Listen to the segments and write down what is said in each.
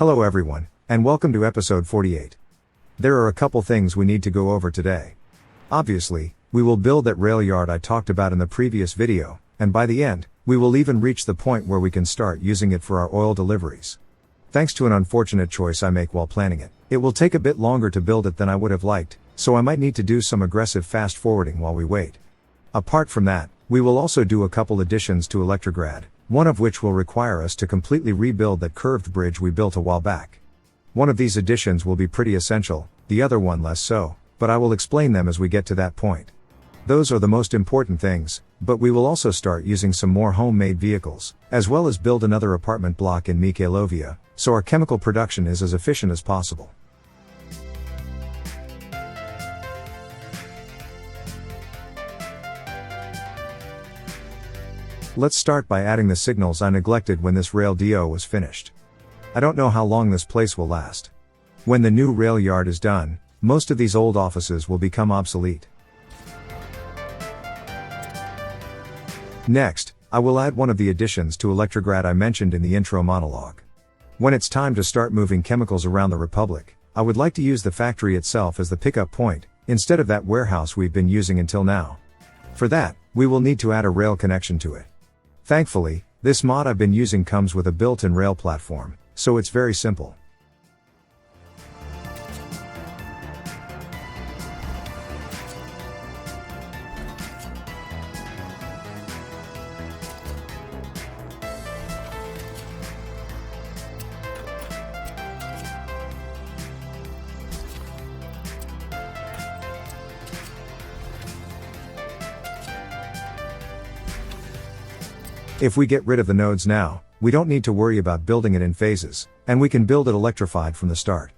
Hello everyone, and welcome to episode 48. There are a couple things we need to go over today. Obviously, we will build that rail yard I talked about in the previous video, and by the end, we will even reach the point where we can start using it for our oil deliveries. Thanks to an unfortunate choice I make while planning it, it will take a bit longer to build it than I would have liked, so I might need to do some aggressive fast forwarding while we wait. Apart from that, we will also do a couple additions to Electrograd, one of which will require us to completely rebuild that curved bridge we built a while back. One of these additions will be pretty essential, the other one less so, but I will explain them as we get to that point. Those are the most important things, but we will also start using some more homemade vehicles, as well as build another apartment block in Mikhailovia, so our chemical production is as efficient as possible. Let's start by adding the signals I neglected when this rail DO was finished. I don't know how long this place will last. When the new rail yard is done, most of these old offices will become obsolete. Next, I will add one of the additions to Electrograd I mentioned in the intro monologue. When it's time to start moving chemicals around the Republic, I would like to use the factory itself as the pickup point, instead of that warehouse we've been using until now. For that, we will need to add a rail connection to it. Thankfully, this mod I've been using comes with a built-in rail platform, so it's very simple. If we get rid of the nodes now, we don't need to worry about building it in phases, and we can build it electrified from the start.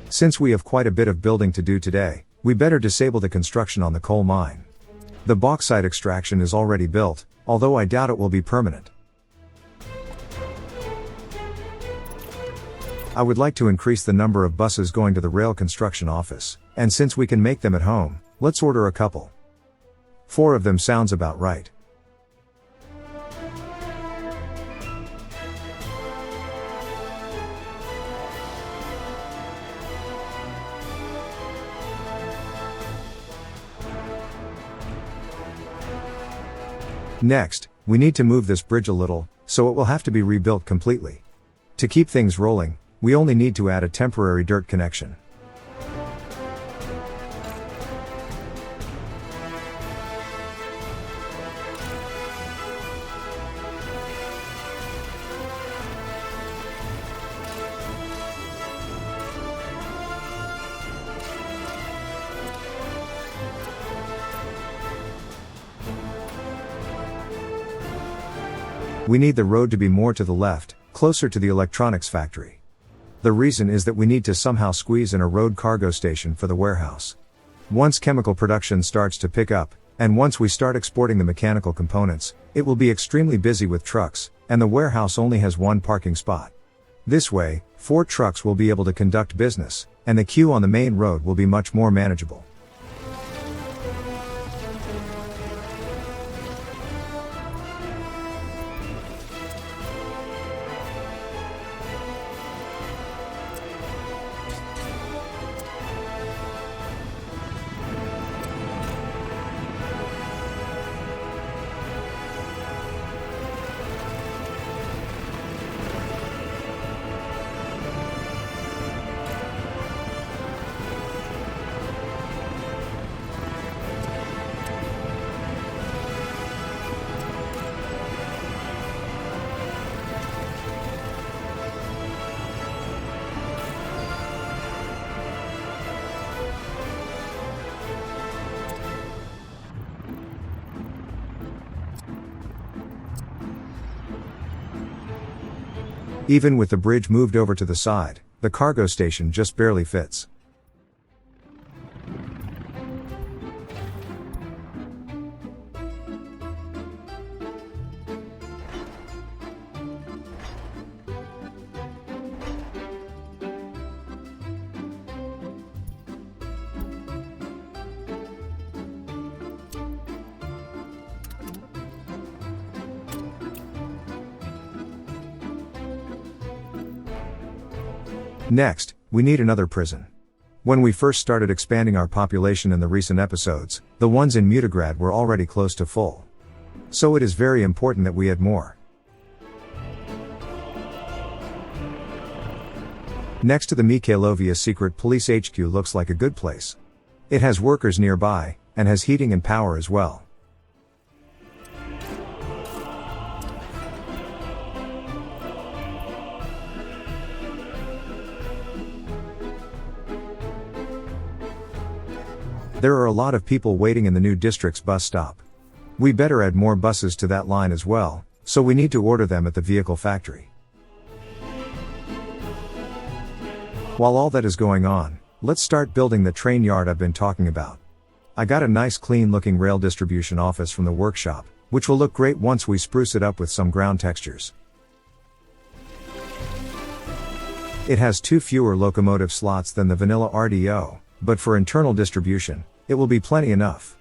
Since we have quite a bit of building to do today, we better disable the construction on the coal mine. The bauxite extraction is already built, although I doubt it will be permanent. I would like to increase the number of buses going to the rail construction office, and since we can make them at home, let's order a couple. 4 of them sounds about right. Next, we need to move this bridge a little, so it will have to be rebuilt completely. To keep things rolling, we only need to add a temporary dirt connection. We need the road to be more to the left, closer to the electronics factory. The reason is that we need to somehow squeeze in a road cargo station for the warehouse. Once chemical production starts to pick up, and once we start exporting the mechanical components, it will be extremely busy with trucks, and the warehouse only has one parking spot. This way, 4 trucks will be able to conduct business, and the queue on the main road will be much more manageable. Even with the bridge moved over to the side, the cargo station just barely fits. Next, we need another prison. When we first started expanding our population in the recent episodes, the ones in Grad were already close to full. So it is very important that we add more. Next to the Mikhailovia secret police HQ looks like a good place. It has workers nearby, and has heating and power as well. There are a lot of people waiting in the new district's bus stop. We better add more buses to that line as well, so we need to order them at the vehicle factory. While all that is going on, let's start building the train yard I've been talking about. I got a nice clean looking rail distribution office from the workshop, which will look great once we spruce it up with some ground textures. It has 2 fewer locomotive slots than the vanilla RDO, but for internal distribution, it will be plenty enough.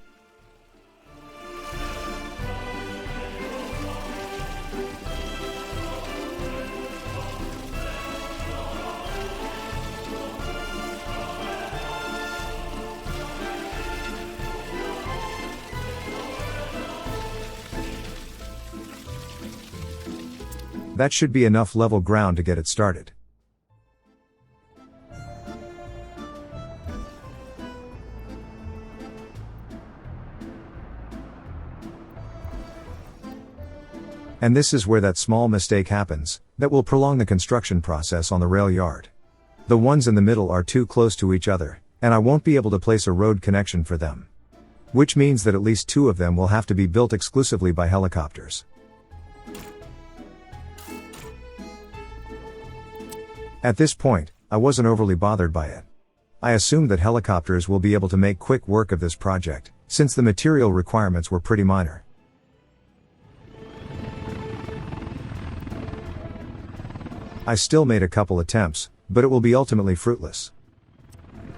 That should be enough level ground to get it started. And this is where that small mistake happens, that will prolong the construction process on the rail yard. The ones in the middle are too close to each other, and I won't be able to place a road connection for them. Which means that at least 2 of them will have to be built exclusively by helicopters. At this point, I wasn't overly bothered by it. I assumed that helicopters will be able to make quick work of this project, since the material requirements were pretty minor. I still made a couple attempts, but it will be ultimately fruitless.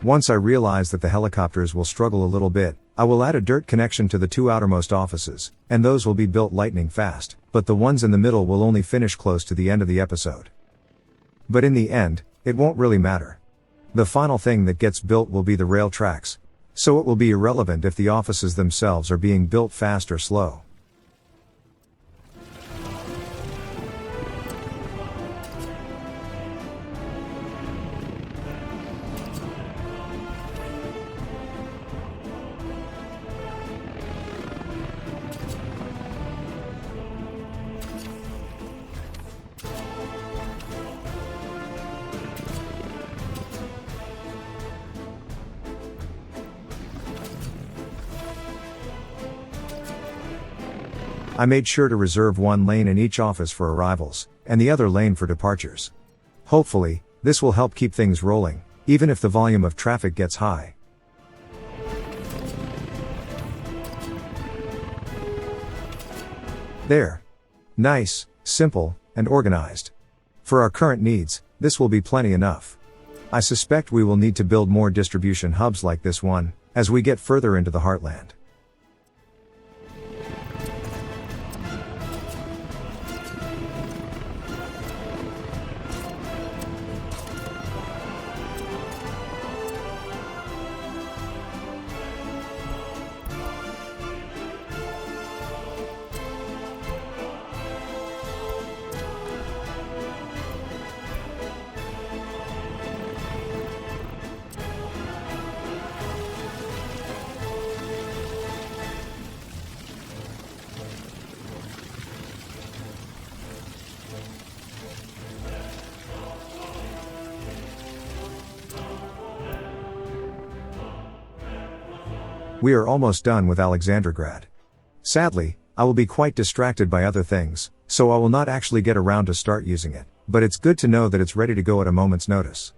Once I realize that the helicopters will struggle a little bit, I will add a dirt connection to the 2 outermost offices, and those will be built lightning fast, but the ones in the middle will only finish close to the end of the episode. But in the end, it won't really matter. The final thing that gets built will be the rail tracks, so it will be irrelevant if the offices themselves are being built fast or slow. I made sure to reserve 1 lane in each office for arrivals, and the other lane for departures. Hopefully, this will help keep things rolling, even if the volume of traffic gets high. There. Nice, simple, and organized. For our current needs, this will be plenty enough. I suspect we will need to build more distribution hubs like this one, as we get further into the heartland. We are almost done with Alexandra. Sadly, I will be quite distracted by other things, so I will not actually get around to start using it, but it's good to know that it's ready to go at a moment's notice.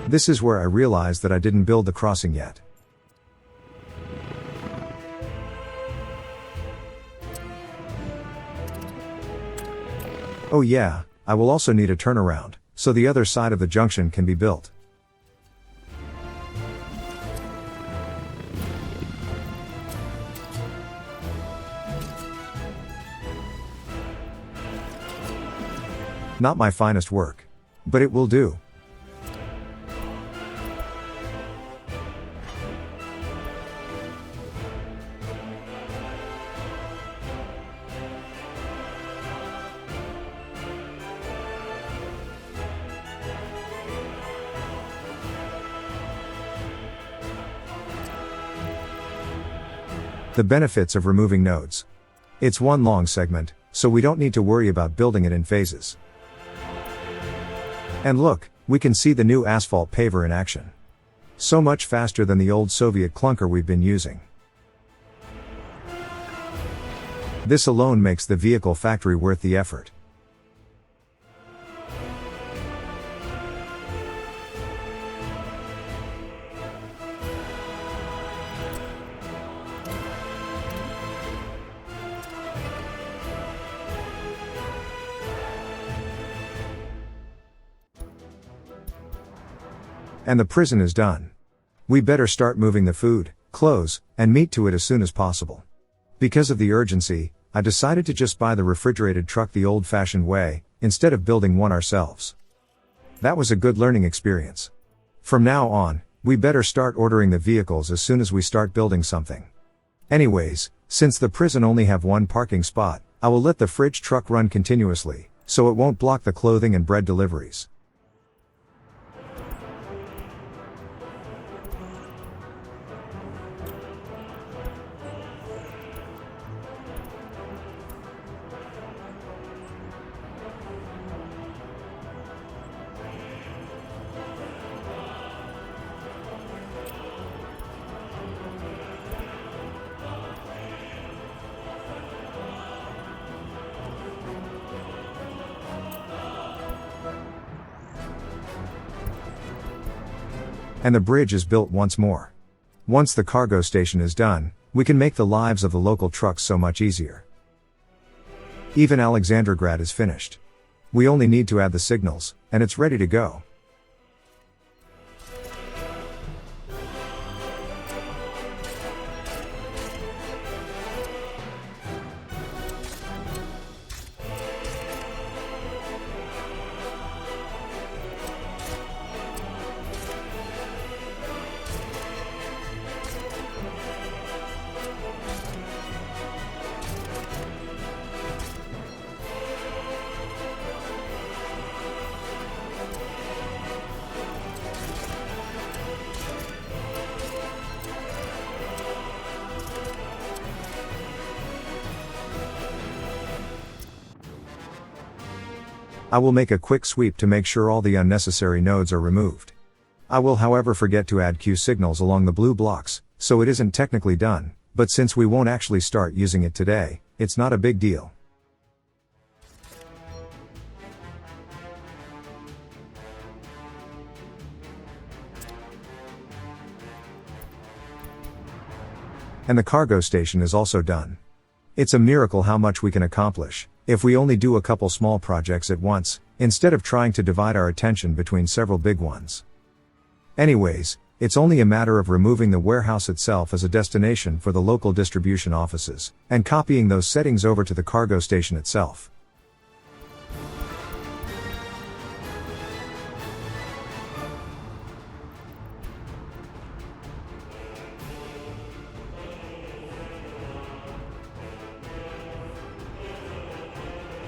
This is where I realized that I didn't build the crossing yet. Oh yeah, I will also need a turnaround, so the other side of the junction can be built. Not my finest work. But it will do. The benefits of removing nodes. It's one long segment, so we don't need to worry about building it in phases. And look, we can see the new asphalt paver in action. So much faster than the old Soviet clunker we've been using. This alone makes the vehicle factory worth the effort. And the prison is done. We better start moving the food, clothes, and meat to it as soon as possible. Because of the urgency, I decided to just buy the refrigerated truck the old-fashioned way, instead of building one ourselves. That was a good learning experience. From now on, we better start ordering the vehicles as soon as we start building something. Anyways, since the prison only have one parking spot, I will let the fridge truck run continuously, so it won't block the clothing and bread deliveries. And the bridge is built once more. Once the cargo station is done, we can make the lives of the local trucks so much easier. Even Alexandra Grad is finished. We only need to add the signals, and it's ready to go. I will make a quick sweep to make sure all the unnecessary nodes are removed. I will however forget to add Q signals along the blue blocks, so it isn't technically done, but since we won't actually start using it today, it's not a big deal. And the cargo station is also done. It's a miracle how much we can accomplish if we only do a couple small projects at once, instead of trying to divide our attention between several big ones. Anyways, it's only a matter of removing the warehouse itself as a destination for the local distribution offices, and copying those settings over to the cargo station itself.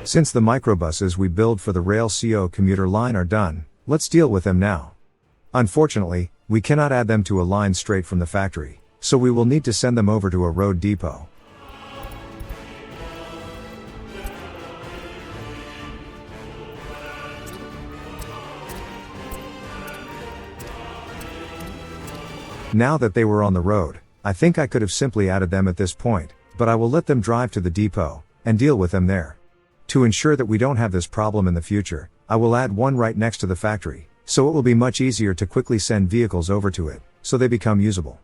Since the microbuses we build for the Rail CO commuter line are done, let's deal with them now. Unfortunately, we cannot add them to a line straight from the factory, so we will need to send them over to a road depot. Now that they were on the road, I think I could have simply added them at this point, but I will let them drive to the depot, and deal with them there. To ensure that we don't have this problem in the future, I will add one right next to the factory, so it will be much easier to quickly send vehicles over to it, so they become usable.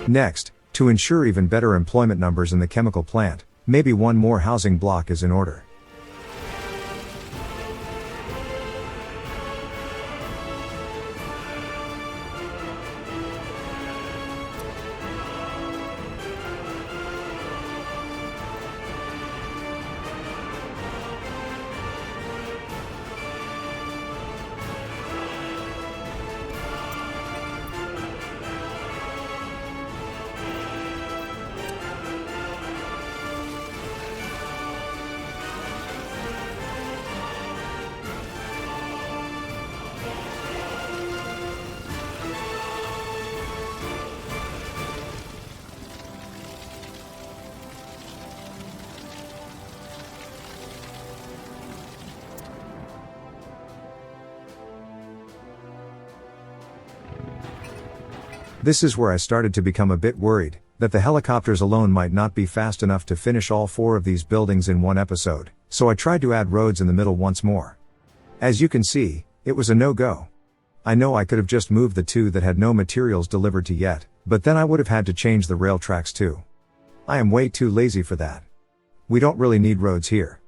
Next, to ensure even better employment numbers in the chemical plant, maybe one more housing block is in order. This is where I started to become a bit worried, that the helicopters alone might not be fast enough to finish all 4 of these buildings in one episode, so I tried to add roads in the middle once more. As you can see, it was a no-go. I know I could have just moved the 2 that had no materials delivered to yet, but then I would have had to change the rail tracks too. I am way too lazy for that. We don't really need roads here.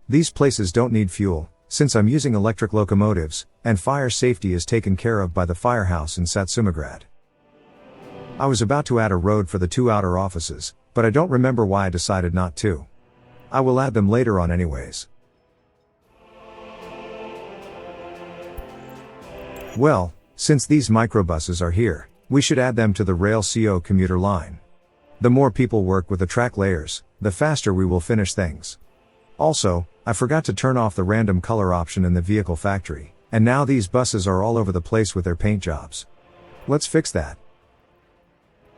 These places don't need fuel, since I'm using electric locomotives, and fire safety is taken care of by the firehouse in Grad. I was about to add a road for the 2 outer offices, but I don't remember why I decided not to. I will add them later on anyways. Well, since these microbuses are here, we should add them to the Rail CO commuter line. The more people work with the track layers, the faster we will finish things. Also, I forgot to turn off the random color option in the vehicle factory, and now these buses are all over the place with their paint jobs. Let's fix that.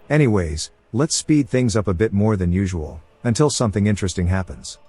Anyways, let's speed things up a bit more than usual, until something interesting happens.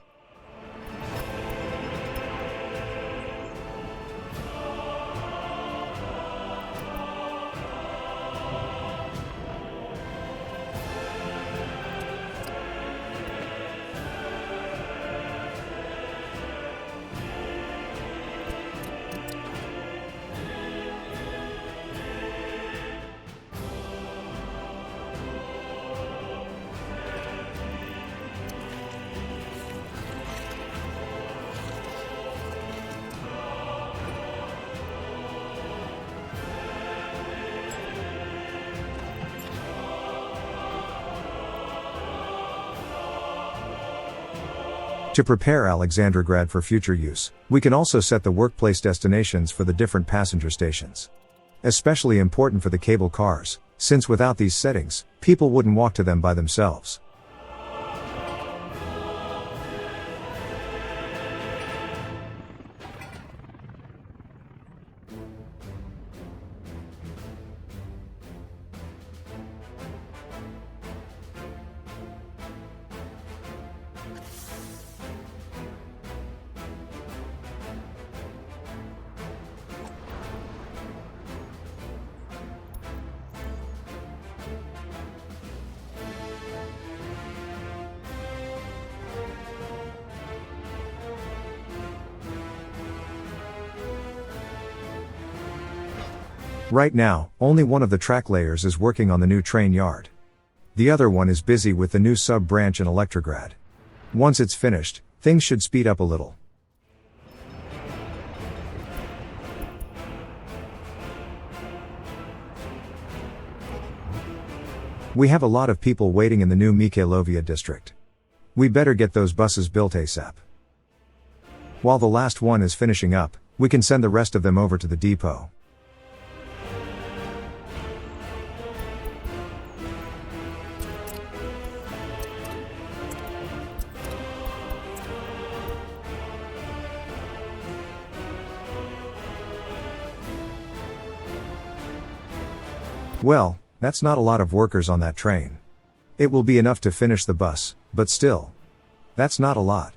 To prepare Alexandra Grad for future use, we can also set the workplace destinations for the different passenger stations. Especially important for the cable cars, since without these settings, people wouldn't walk to them by themselves. Right now, only one of the track layers is working on the new train yard. The other one is busy with the new sub-branch in Electrograd. Once it's finished, things should speed up a little. We have a lot of people waiting in the new Mikhailovia district. We better get those buses built ASAP. While the last one is finishing up, we can send the rest of them over to the depot. Well, that's not a lot of workers on that train. It will be enough to finish the bus, but still. That's not a lot.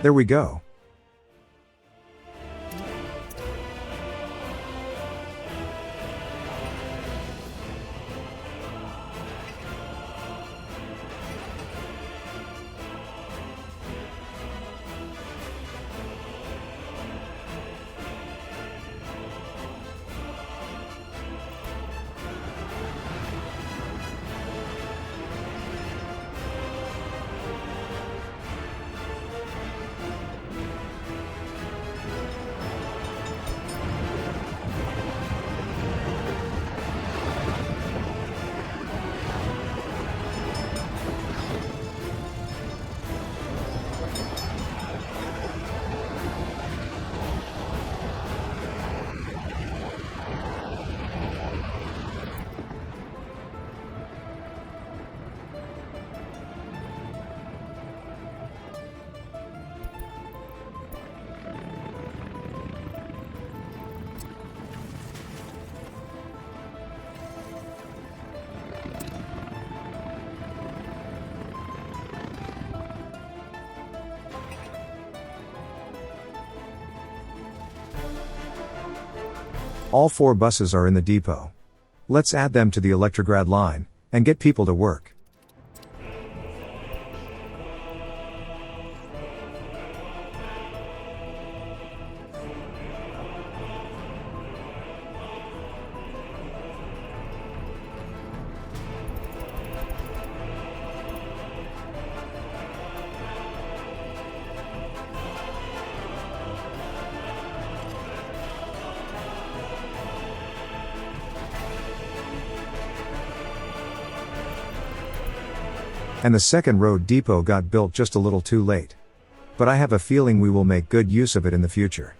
There we go. All 4 buses are in the depot. Let's add them to the Electrograd line, and get people to work. And the second road depot got built just a little too late. But I have a feeling we will make good use of it in the future.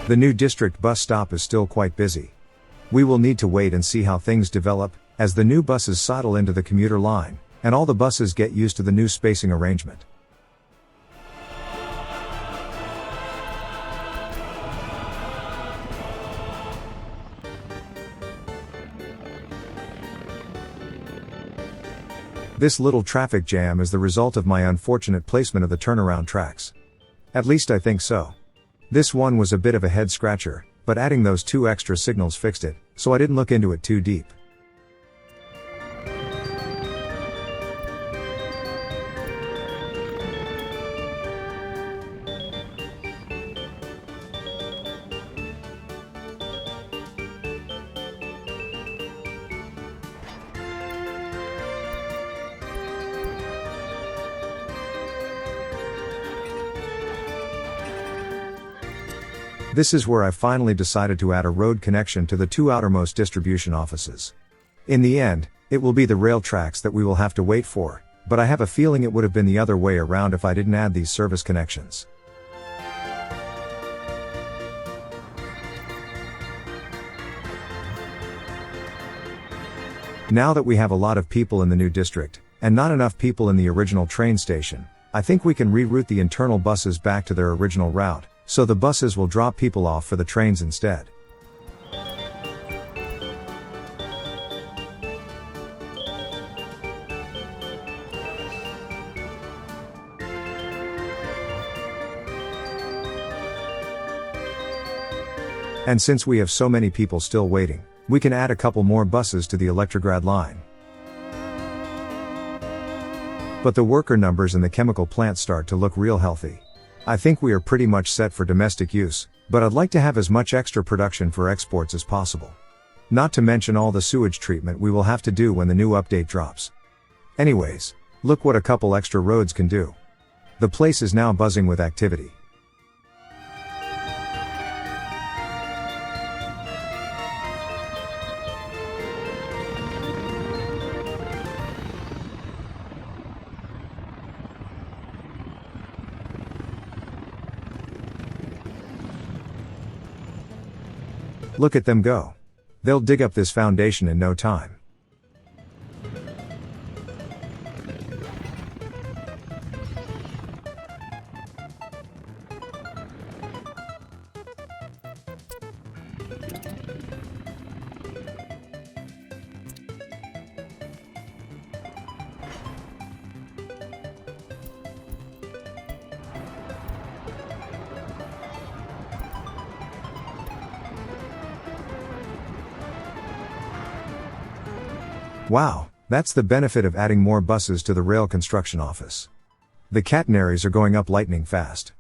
The new district bus stop is still quite busy. We will need to wait and see how things develop, as the new buses sidle into the commuter line, and all the buses get used to the new spacing arrangement. This little traffic jam is the result of my unfortunate placement of the turnaround tracks. At least I think so. This one was a bit of a head scratcher, but adding those 2 extra signals fixed it, so I didn't look into it too deep. This is where I finally decided to add a road connection to the 2 outermost distribution offices. In the end, it will be the rail tracks that we will have to wait for, but I have a feeling it would have been the other way around if I didn't add these service connections. Now that we have a lot of people in the new district, and not enough people in the original train station, I think we can reroute the internal buses back to their original route, so the buses will drop people off for the trains instead. And since we have so many people still waiting, we can add a couple more buses to the Electrograd line. But the worker numbers in the chemical plant start to look real healthy. I think we are pretty much set for domestic use, but I'd like to have as much extra production for exports as possible. Not to mention all the sewage treatment we will have to do when the new update drops. Anyways, Look what a couple extra roads can do. The place is now buzzing with activity. Look at them go. They'll dig up this foundation in no time. Wow, that's the benefit of adding more buses to the rail construction office. The catenaries are going up lightning fast.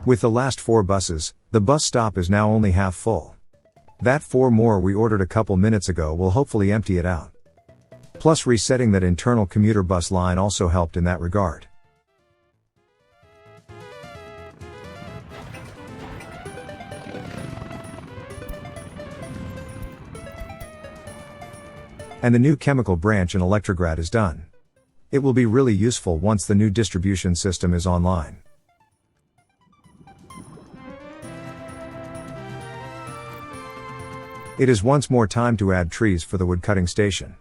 With the last 4 buses, the bus stop is now only half full. That 4 more we ordered a couple minutes ago will hopefully empty it out. Plus resetting that internal commuter bus line also helped in that regard. And the new chemical branch in Electrograd is done. It will be really useful once the new distribution system is online. It is once more time to add trees for the woodcutting station.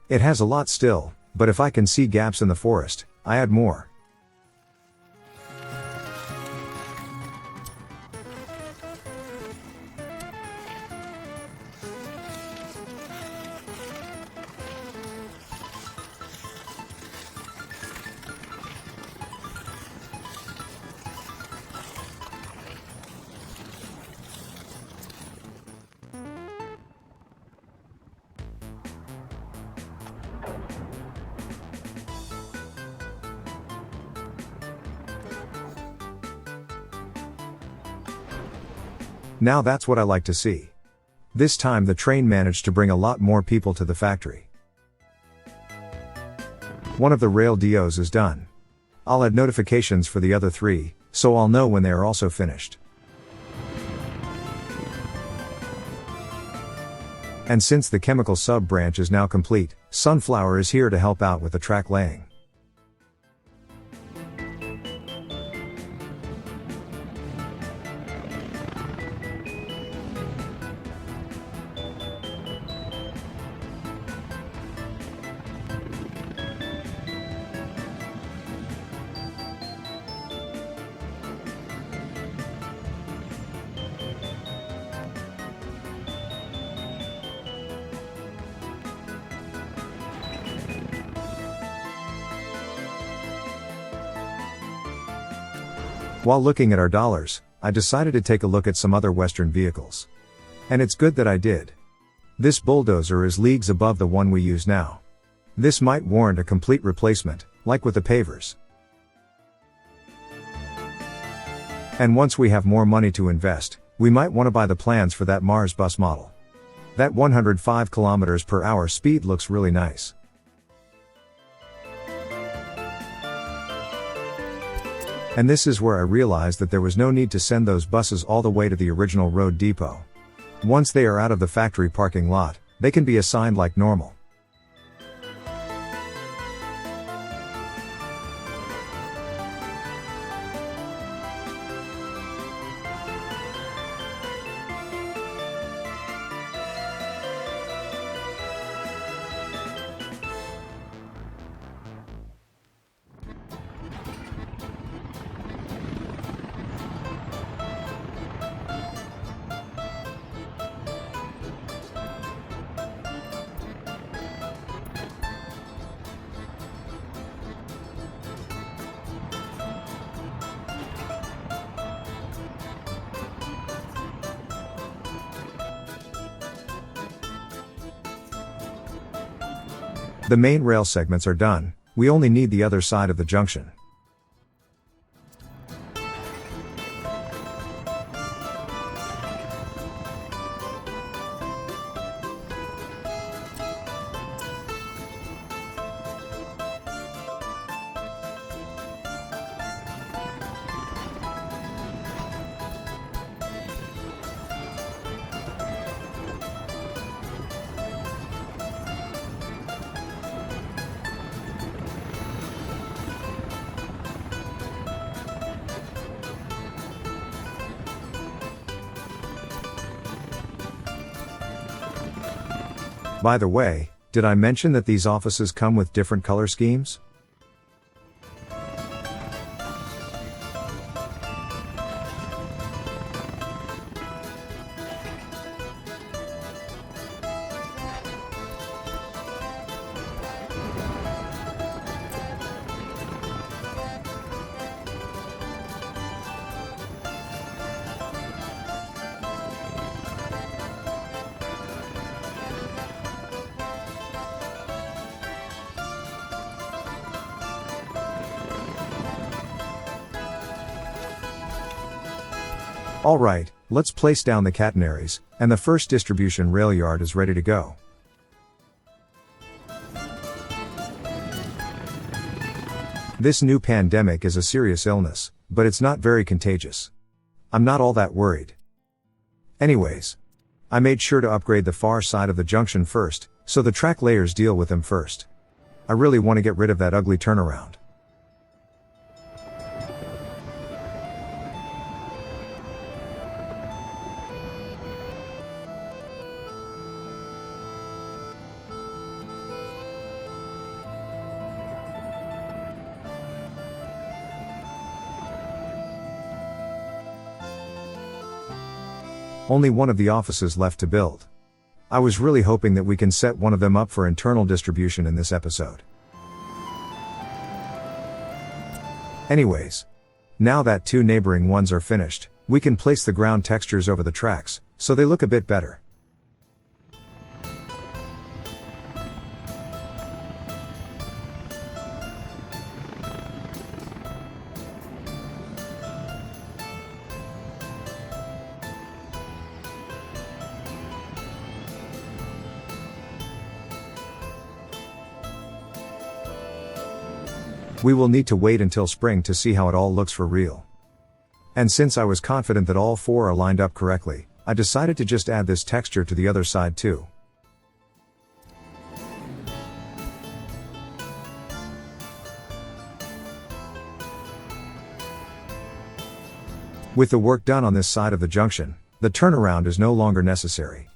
It has a lot still, but if I can see gaps in the forest, I add more. Now that's what I like to see. This time the train managed to bring a lot more people to the factory. One of the rail DOs is done. I'll add notifications for the other 3, so I'll know when they are also finished. And since the chemical sub-branch is now complete, Sunflower is here to help out with the track laying. While looking at our dollars, I decided to take a look at some other Western vehicles. And it's good that I did. This bulldozer is leagues above the one we use now. This might warrant a complete replacement, like with the pavers. And once we have more money to invest, we might want to buy the plans for that Mars bus model. That 105 km/h speed looks really nice. And this is where I realized that there was no need to send those buses all the way to the original road depot. Once they are out of the factory parking lot, they can be assigned like normal. The main rail segments are done, we only need the other side of the junction. By the way, did I mention that these offices come with different color schemes? Alright, let's place down the catenaries, and the first distribution rail yard is ready to go. This new pandemic is a serious illness, but it's not very contagious. I'm not all that worried. Anyways, I made sure to upgrade the far side of the junction first, so the track layers deal with them first. I really want to get rid of that ugly turnaround. Only one of the offices left to build. I was really hoping that we can set one of them up for internal distribution in this episode. Anyways, now that two neighboring ones are finished, we can place the ground textures over the tracks, so they look a bit better. We will need to wait until spring to see how it all looks for real. And since I was confident that all four are lined up correctly, I decided to just add this texture to the other side too. With the work done on this side of the junction, the turnaround is no longer necessary.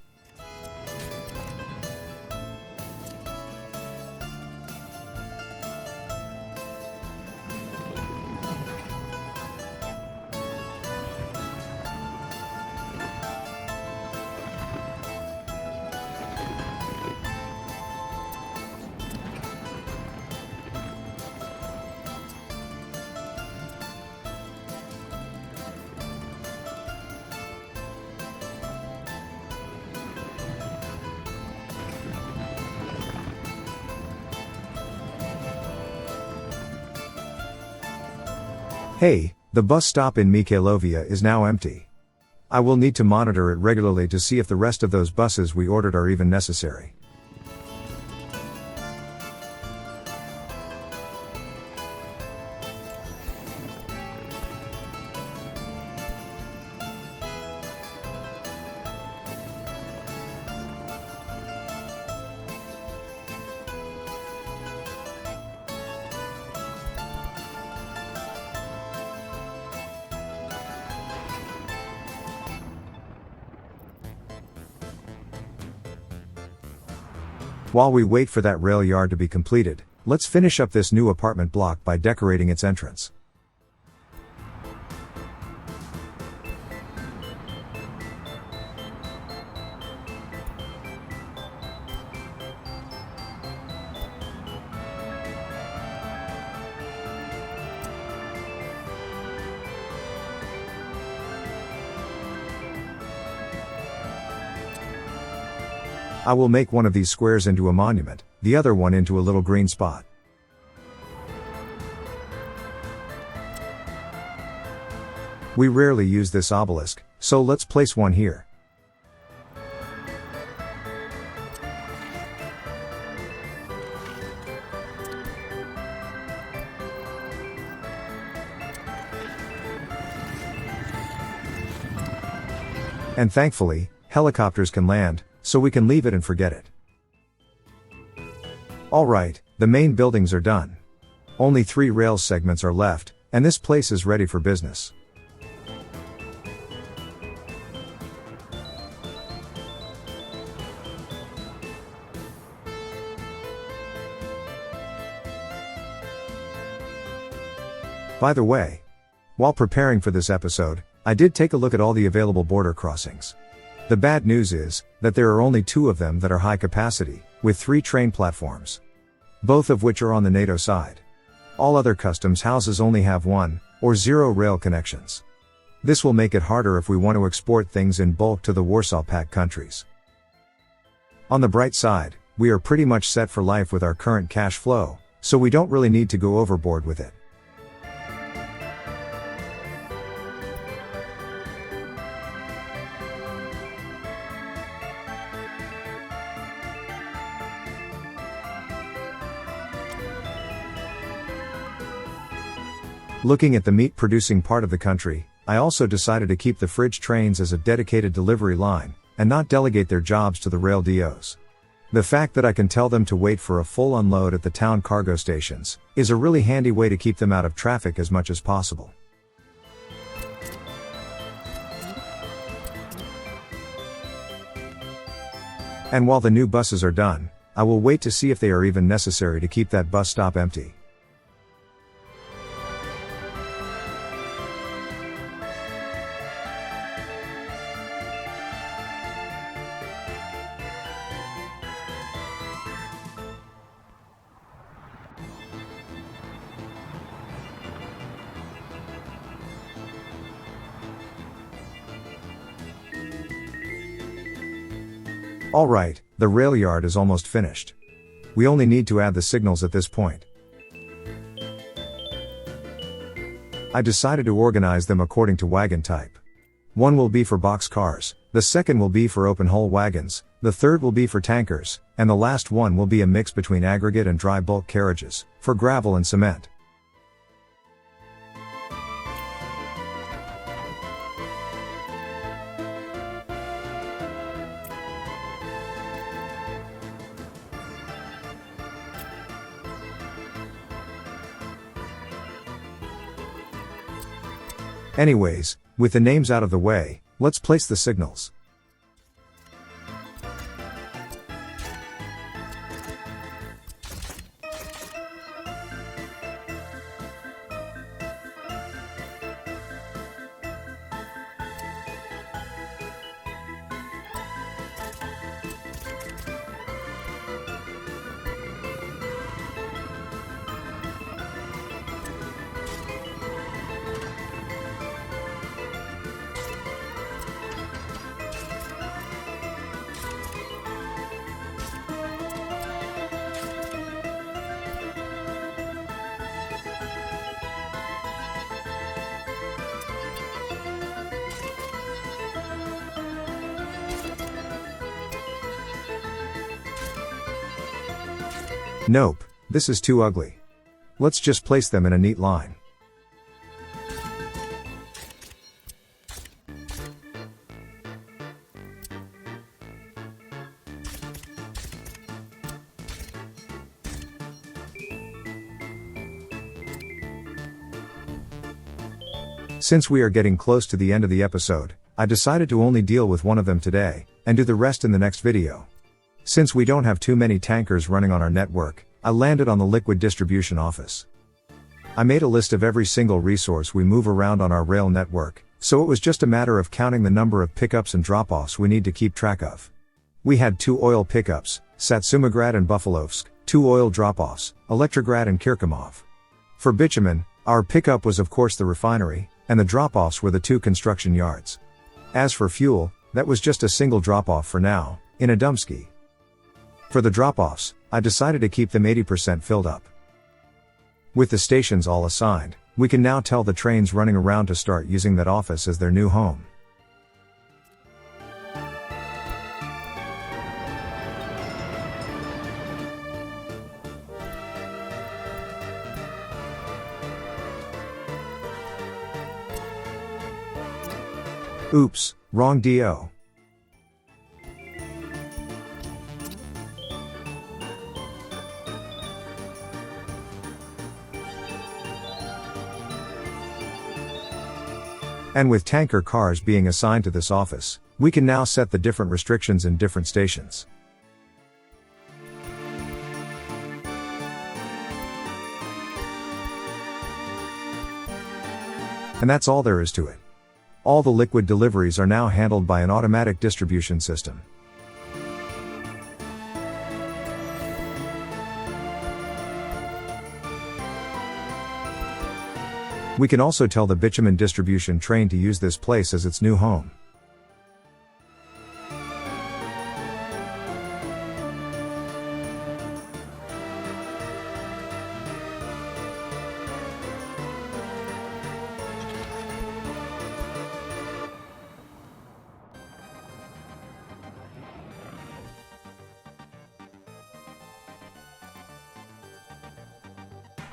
Hey, the bus stop in Mikhailovia is now empty. I will need to monitor it regularly to see if the rest of those buses we ordered are even necessary. While we wait for that rail yard to be completed, let's finish up this new apartment block by decorating its entrance. I will make one of these squares into a monument, the other one into a little green spot. We rarely use this obelisk, so let's place one here. And thankfully, helicopters can land, so we can leave it and forget it. Alright, the main buildings are done. Only 3 rail segments are left, and this place is ready for business. By the way, while preparing for this episode, I did take a look at all the available border crossings. The bad news is that there are only 2 of them that are high capacity, with 3 train platforms. Both of which are on the NATO side. All other customs houses only have 1 or 0 rail connections. This will make it harder if we want to export things in bulk to the Warsaw Pact countries. On the bright side, we are pretty much set for life with our current cash flow, so we don't really need to go overboard with it. Looking at the meat-producing part of the country, I also decided to keep the fridge trains as a dedicated delivery line, and not delegate their jobs to the rail DOs. The fact that I can tell them to wait for a full unload at the town cargo stations, is a really handy way to keep them out of traffic as much as possible. And while the new buses are done, I will wait to see if they are even necessary to keep that bus stop empty. Alright, the rail yard is almost finished. We only need to add the signals at this point. I decided to organize them according to wagon type. One will be for box cars, the second will be for open hull wagons, the third will be for tankers, and the last one will be a mix between aggregate and dry bulk carriages, for gravel and cement. Anyways, with the names out of the way, let's place the signals. Nope, this is too ugly. Let's just place them in a neat line. Since we are getting close to the end of the episode, I decided to only deal with one of them today, and do the rest in the next video. Since we don't have too many tankers running on our network, I landed on the liquid distribution office. I made a list of every single resource we move around on our rail network, so it was just a matter of counting the number of pickups and drop-offs we need to keep track of. We had 2 oil pickups, Satsumograd and Buffaloevsk, 2 oil drop-offs, Electrograd and Kirkimov. For bitumen, our pickup was of course the refinery, and the drop-offs were the 2 construction yards. As for fuel, that was just a single drop-off for now, in Adumski. For the drop-offs, I decided to keep them 80% filled up. With the stations all assigned, we can now tell the trains running around to start using that office as their new home. Oops, wrong DO. And with tanker cars being assigned to this office, we can now set the different restrictions in different stations. And that's all there is to it. All the liquid deliveries are now handled by an automatic distribution system. We can also tell the bitumen distribution train to use this place as its new home.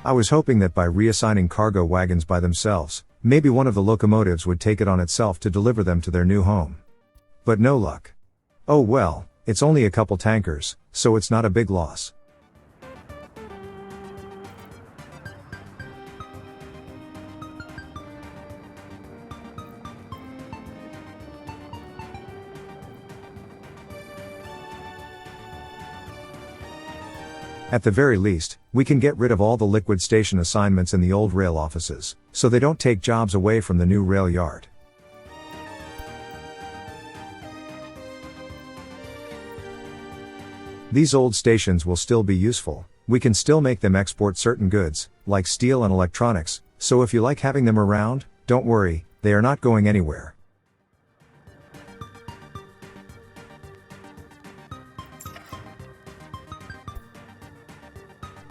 I was hoping that by reassigning cargo wagons by themselves, maybe one of the locomotives would take it on itself to deliver them to their new home. But no luck. Oh well, it's only a couple tankers, so it's not a big loss. At the very least, we can get rid of all the liquid station assignments in the old rail offices, so they don't take jobs away from the new rail yard. These old stations will still be useful. We can still make them export certain goods, like steel and electronics, so if you like having them around, don't worry, they are not going anywhere.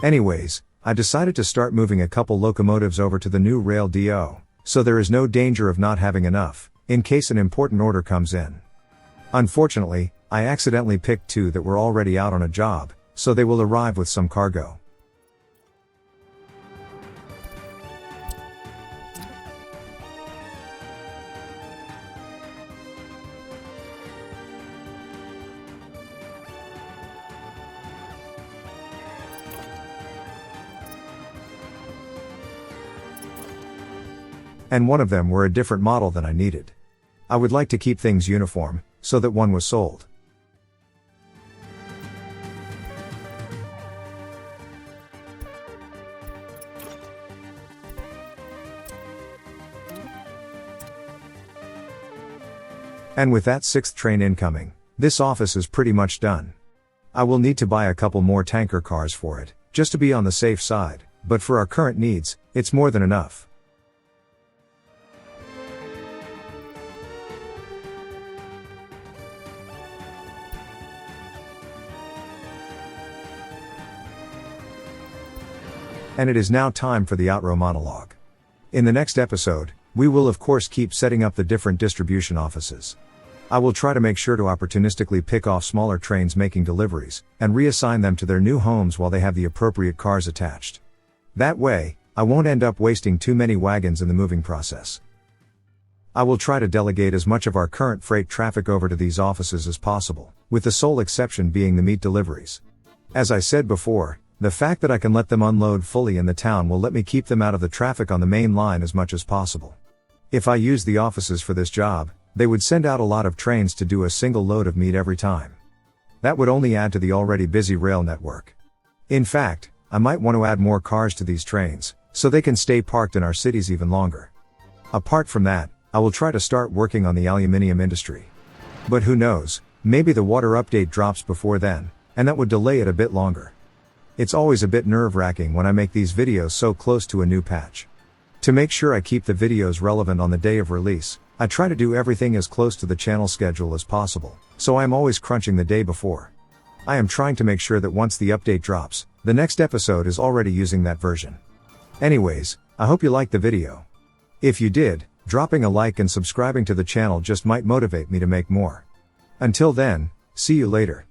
Anyways, I decided to start moving a couple locomotives over to the new rail DO, so there is no danger of not having enough, in case an important order comes in. Unfortunately, I accidentally picked two that were already out on a job, so they will arrive with some cargo. And one of them were a different model than I needed. I would like to keep things uniform, so that one was sold. And with that 6th train incoming, this office is pretty much done. I will need to buy a couple more tanker cars for it, just to be on the safe side, but for our current needs, it's more than enough. And it is now time for the outro monologue. In the next episode, we will of course keep setting up the different distribution offices. I will try to make sure to opportunistically pick off smaller trains making deliveries, and reassign them to their new homes while they have the appropriate cars attached. That way, I won't end up wasting too many wagons in the moving process. I will try to delegate as much of our current freight traffic over to these offices as possible, with the sole exception being the meat deliveries. As I said before, the fact that I can let them unload fully in the town will let me keep them out of the traffic on the main line as much as possible. If I use the offices for this job, they would send out a lot of trains to do a single load of meat every time. That would only add to the already busy rail network. In fact, I might want to add more cars to these trains, so they can stay parked in our cities even longer. Apart from that, I will try to start working on the aluminium industry. But who knows, maybe the water update drops before then, and that would delay it a bit longer. It's always a bit nerve-wracking when I make these videos so close to a new patch. To make sure I keep the videos relevant on the day of release, I try to do everything as close to the channel schedule as possible, so I'm always crunching the day before. I am trying to make sure that once the update drops, the next episode is already using that version. Anyways, I hope you liked the video. If you did, dropping a like and subscribing to the channel just might motivate me to make more. Until then, see you later.